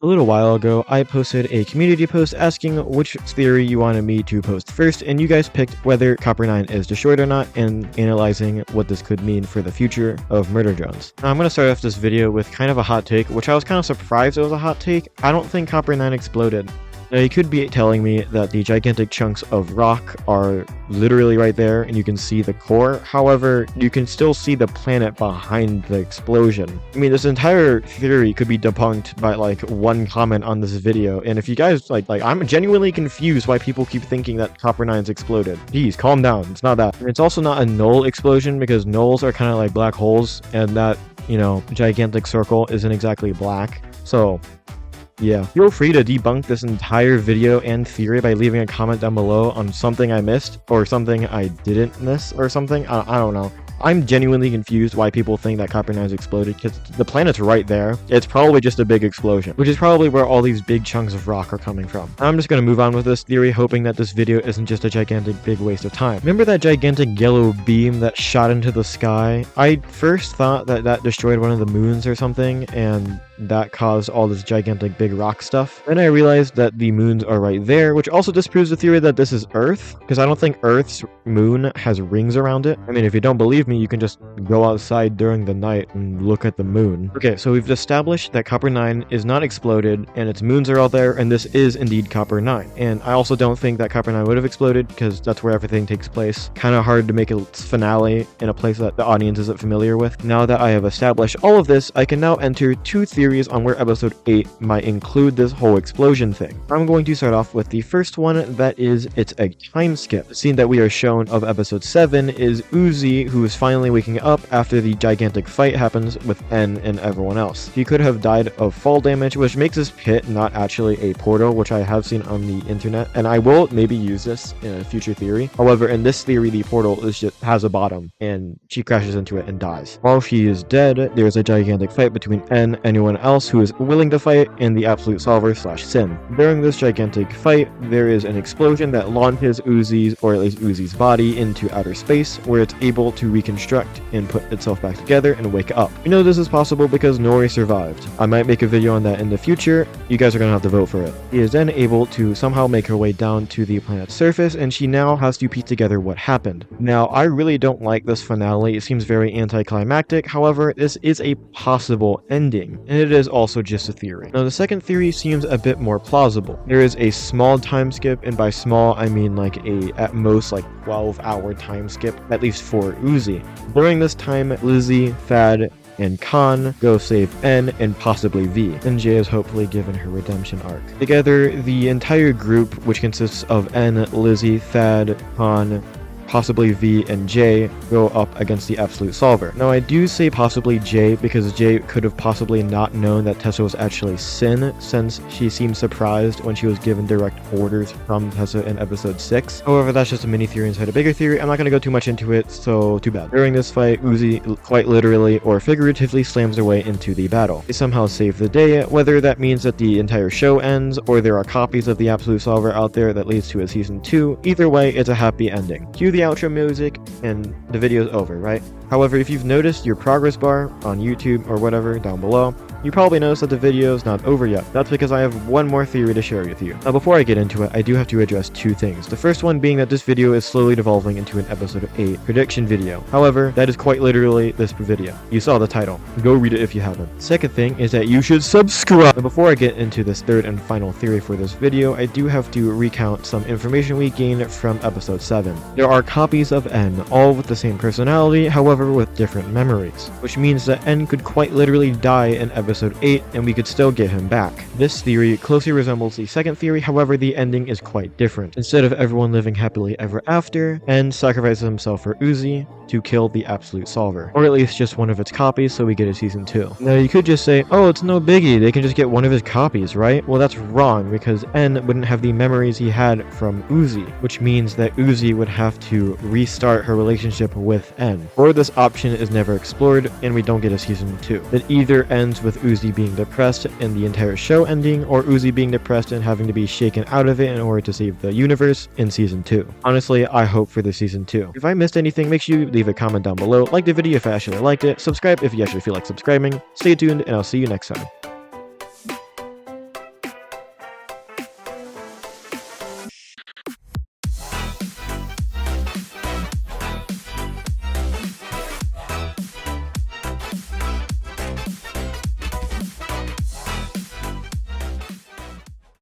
A little while ago, I posted a community post asking which theory you wanted me to post first, and you guys picked whether Copper 9 is destroyed or not, and analyzing what this could mean for the future of murder drones. Now, I'm going to start off this video with kind of a hot take, which I was kind of surprised it was a hot take. I don't think Copper 9 exploded. Now, you could be telling me that the gigantic chunks of rock are literally right there and you can see the core. However, you can still see the planet behind the explosion. I mean, this entire theory could be debunked by like one comment on this video. And if you guys like I'm genuinely confused why people keep thinking that Copper 9's exploded. Jeez, calm down. It's not that. And it's also not a null explosion because nulls are kind of like black holes, and that, you know, gigantic circle isn't exactly black. So yeah, feel free to debunk this entire video and theory by leaving a comment down below on something I missed or something I didn't miss or something. I don't know. I'm genuinely confused why people think that Copper 9's exploded, because the planet's right there. It's probably just a big explosion, which is probably where all these big chunks of rock are coming from. I'm just going to move on with this theory, hoping that this video isn't just a gigantic big waste of time. Remember that gigantic yellow beam that shot into the sky? I first thought that that destroyed one of the moons or something, and that caused all this gigantic big rock stuff. Then I realized that the moons are right there, which also disproves the theory that this is Earth, because I don't think Earth's moon has rings around it. I mean, if you don't believe me, you can just go outside during the night and look at the moon. Okay, so we've established that Copper 9 is not exploded and its moons are all there, and this is indeed Copper 9. And I also don't think that Copper 9 would have exploded because that's where everything takes place. Kind of hard to make a finale in a place that the audience isn't familiar with. Now that I have established all of this, I can now enter two theories on where episode 8 might include this whole explosion thing. I'm going to start off with the first one, that is, it's a time skip. The scene that we are shown of episode 7 is Uzi, who is finally waking up after the gigantic fight happens with N and everyone else. He could have died of fall damage, which makes this pit not actually a portal, which I have seen on the internet, and I will maybe use this in a future theory. However, in this theory, the portal is just has a bottom, and she crashes into it and dies. While she is dead, there's a gigantic fight between N, anyone else who is willing to fight, and the Absolute Solver / Sin. During this gigantic fight, there is an explosion that launches Uzi's, or at least Uzi's body, into outer space, where it's able to reconstruct and put itself back together and wake up. We know this is possible because Nori survived. I might make a video on that in the future. You guys are gonna have to vote for it. She is then able to somehow make her way down to the planet's surface, and she now has to piece together what happened. Now, I really don't like this finale. It seems very anticlimactic. However, this is a possible ending, and it is also just a theory. Now, the second theory seems a bit more plausible. There is a small time skip, and by small, I mean like at most 12-hour time skip, at least for Uzi. During this time, Lizzie, Thad, and Khan go save N and possibly V, and J is hopefully given her redemption arc. Together, the entire group, which consists of N, Lizzie, Thad, Khan, possibly V, and J, go up against the Absolute Solver. Now, I do say possibly J because J could have possibly not known that Tessa was actually Sin, since she seemed surprised when she was given direct orders from Tessa in episode 6. However, that's just a mini theory inside a bigger theory. I'm not going to go too much into it, so too bad. During this fight, Uzi quite literally or figuratively slams their way into the battle. They somehow save the day, whether that means that the entire show ends or there are copies of the Absolute Solver out there that leads to a season 2. Either way, it's a happy ending. Cue the outro music and the video's over, right? However, if you've noticed your progress bar on YouTube or whatever down below, you probably noticed that the video is not over yet. That's because I have one more theory to share with you. Now, before I get into it, I do have to address two things. The first one being that this video is slowly devolving into an episode 8 prediction video. However, that is quite literally this video. You saw the title. Go read it if you haven't. Second thing is that you should subscribe. Now, before I get into this third and final theory for this video, I do have to recount some information we gained from episode 7. There are copies of N, all with the same personality, however with different memories, which means that N could quite literally die in episode 8 and we could still get him back. This theory closely resembles the second theory, however the ending is quite different. Instead of everyone living happily ever after, N sacrifices himself for Uzi to kill the Absolute Solver, or at least just one of its copies, so we get a season 2. Now, you could just say, oh, it's no biggie, they can just get one of his copies, right? Well, that's wrong, because N wouldn't have the memories he had from Uzi, which means that Uzi would have to restart her relationship with N. Or this option is never explored, and we don't get a season 2. It either ends with Uzi being depressed and the entire show ending, or Uzi being depressed and having to be shaken out of it in order to save the universe in season 2. Honestly, I hope for the season 2. If I missed anything, make sure you leave a comment down below, like the video if I actually liked it, subscribe if you actually feel like subscribing, stay tuned, and I'll see you next time.